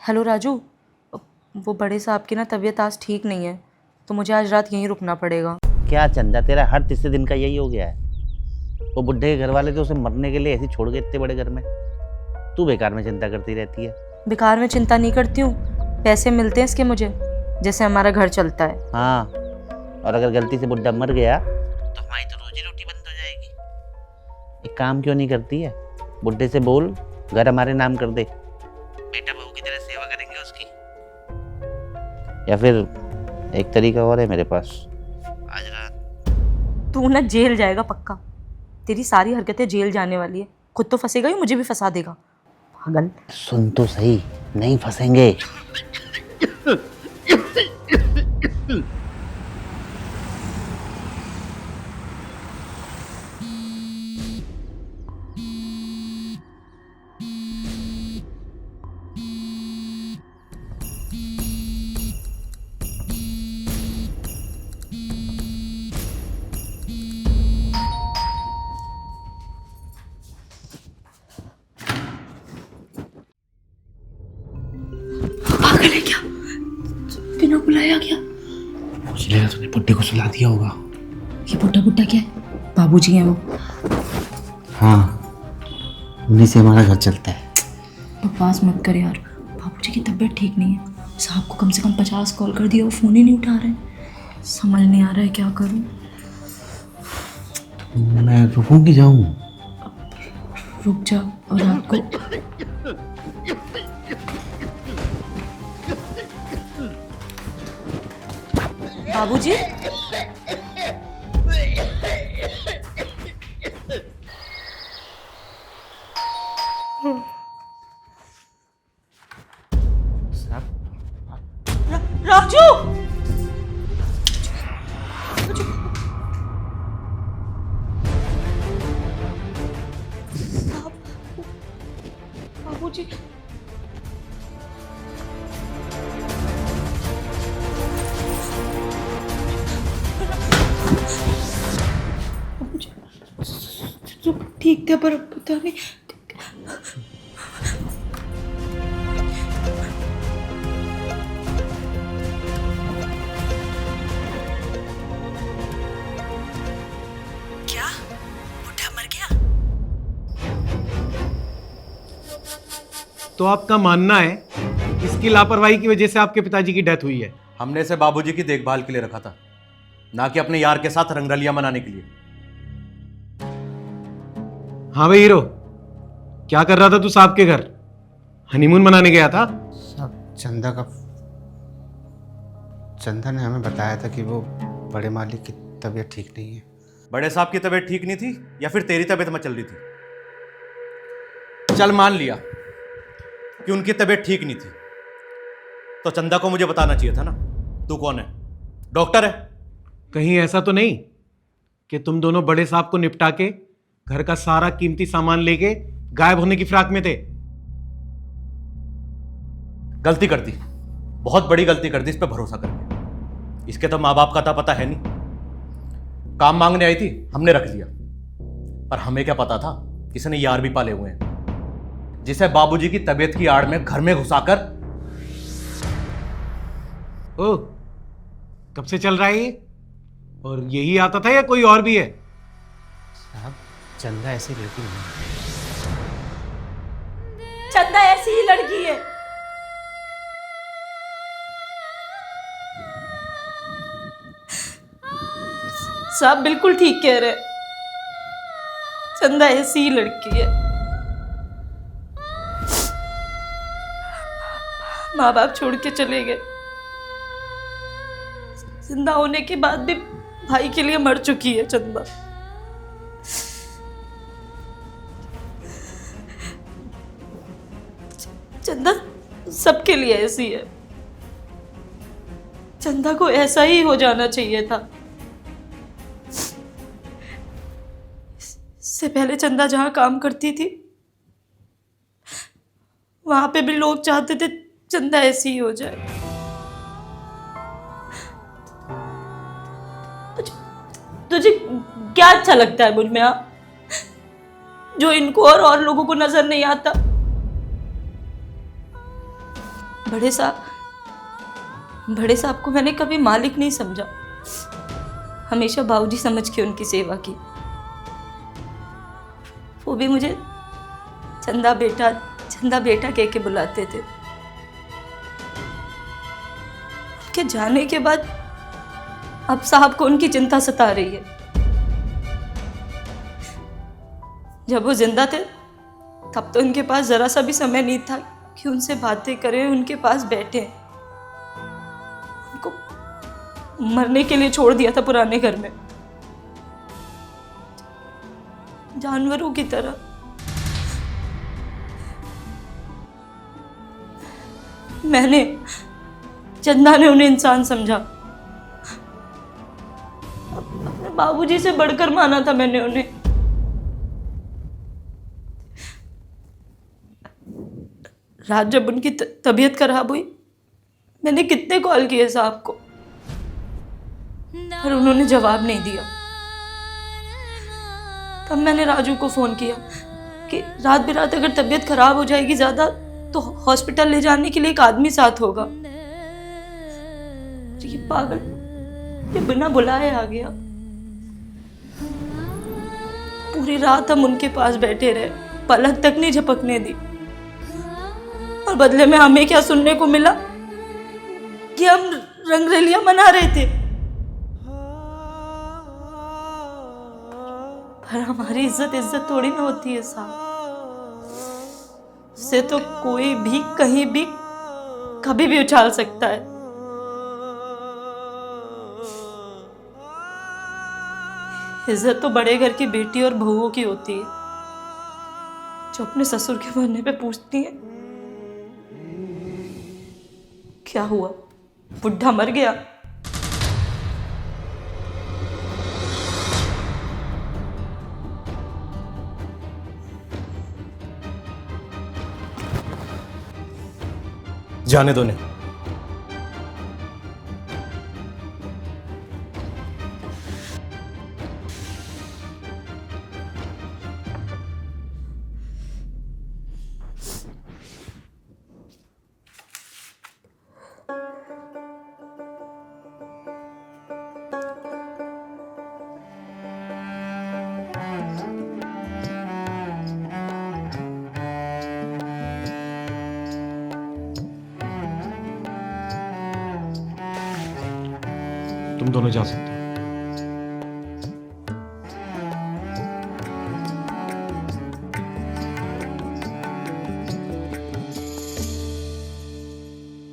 Hello Raju, वो बड़े साहब की ना तबीयत आज ठीक नहीं है, तो मुझे आज रात यहीं रुकना पड़ेगा। क्या चंदा, तेरा हर तीसरे दिन का यही हो गया है। वो बुढ़े के घर वाले तो उसे मरने के लिए ऐसे छोड़ गए इतने बड़े घर में। तू बेकार में चिंता करती रहती है। बेकार में चिंता नहीं करती हूँ, पैसे मिलते हैं इसके मुझे, जैसे हमारा घर चलता है। हाँ, और अगर गलती से बुढ़ा मर गया तो हमारी तो रोजी रोटी बंद हो जाएगी। एक काम क्यों नहीं करती है, बुढ़े से बोल घर हमारे नाम कर दे, बेटा बहू की तरह सेवा करेंगे उसकी। या फिर एक तरीका और है मेरे पास, आज रात तू ना जेल जाएगा पक्का। तेरी सारी हरकतें जेल जाने वाली है, खुद तो फंसेगा ही, मुझे भी फंसा देगा पागल। सुन तो सही, नहीं फंसेंगे। पागल है क्या? बिना बुलाया गया। मुझे लगा तूने बुड्ढे को सुला दिया होगा। ये बुड्ढा बुड्ढा क्या है? बाबूजी हैं वो। हाँ, उन्हीं से हमारा घर चलता है। बकवास मत कर यार, बाबूजी की तबीयत ठीक नहीं है। साहब को कम से कम 50 कॉल कर दिया, वो फ़ोन ही नहीं उठा रहे। समझ नहीं आ रहा है क्या करूं। मैं रुकूं कि जाऊं? रुक जा और रात को बाबूजी। राजू, बाबूजी। ठीक थे पर पता नहीं। क्या बुढ़ा मर गया? तो आपका मानना है इसकी लापरवाही की वजह से आपके पिताजी की डेथ हुई है? हमने इसे बाबूजी की देखभाल के लिए रखा था, ना कि अपने यार के साथ रंगरलियां मनाने के लिए। हाँ भाई हीरो, क्या कर रहा था तू साहब के घर? हनीमून मनाने गया था? साहब चंदा ने हमें बताया था कि वो बड़े मालिक की तबीयत ठीक नहीं है। बड़े साहब की तबीयत ठीक नहीं थी या फिर तेरी तबीयत में चल रही थी? चल मान लिया कि उनकी तबीयत ठीक नहीं थी, तो चंदा को मुझे बताना चाहिए था ना। तू कौन है? डॉक्टर है? कहीं ऐसा तो नहीं कि तुम दोनों बड़े साहब को निपटा के घर का सारा कीमती सामान लेके गायब होने की फिराक में थे? गलती कर दी, बहुत बड़ी गलती कर दी इस पे भरोसा करके। इसके तो माँ बाप का था पता है नहीं। काम मांगने आई थी, हमने रख लिया, पर हमें क्या पता था किसी यार भी पाले हुए हैं, जिसे बाबूजी की तबीयत की आड़ में घर में घुसाकर। ओ, कब से चल रहा है ये? और यही आता था या कोई और भी है? साहब चंदा ऐसी लड़की नहीं है। चंदा ऐसी ही लड़की है। साहब बिल्कुल ठीक कह रहे, चंदा ऐसी ही लड़की है। माँ बाप छोड़ के चले गए, जिंदा होने के बाद भी भाई के लिए मर चुकी है चंदा। चंदा सबके लिए ऐसी है। चंदा को ऐसा ही हो जाना चाहिए था। इससे पहले चंदा जहां काम करती थी, वहां पे भी लोग चाहते थे चंदा ऐसी ही हो जाए। तुझे क्या अच्छा लगता है मुझ में, हाँ, जो इनको और लोगों को नजर नहीं आता? बड़े साहब को मैंने कभी मालिक नहीं समझा, हमेशा बाबूजी समझ के उनकी सेवा की। वो भी मुझे चंदा बेटा कह के बुलाते थे। उनके जाने के बाद अब साहब को उनकी चिंता सता रही है। जब वो जिंदा थे तब तो उनके पास जरा सा भी समय नहीं था कि उनसे बातें करें, उनके पास बैठे। उनको मरने के लिए छोड़ दिया था पुराने घर में, जानवरों की तरह। चंदा ने उन्हें इंसान समझा, अपने बाबूजी से बढ़कर माना था मैंने उन्हें। रात जब उनकी तबीयत खराब हुई, मैंने कितने कॉल किए साहब को, पर उन्होंने जवाब नहीं दिया। तब मैंने राजू को फोन किया कि रात बिरात अगर तबीयत खराब हो जाएगी ज्यादा तो हॉस्पिटल ले जाने के लिए एक आदमी साथ होगा। ये पागल ये बिना बुलाए आ गया। पूरी रात हम उनके पास बैठे रहे, पलक तक नहीं झपकने दी। और बदले में हमें क्या सुनने को मिला कि हम रंगरलियां मना रहे थे। पर हमारी इज्जत थोड़ी ना होती है साहब। से तो कोई भी कहीं भी कभी भी उछाल सकता है। इज्जत तो बड़े घर की बेटी और बहुओं की होती है, जो अपने ससुर के मरने पे पूछती है क्या हुआ, बुढ़ा मर गया। जाने दो ने। तुम दोनों जा सकते हो।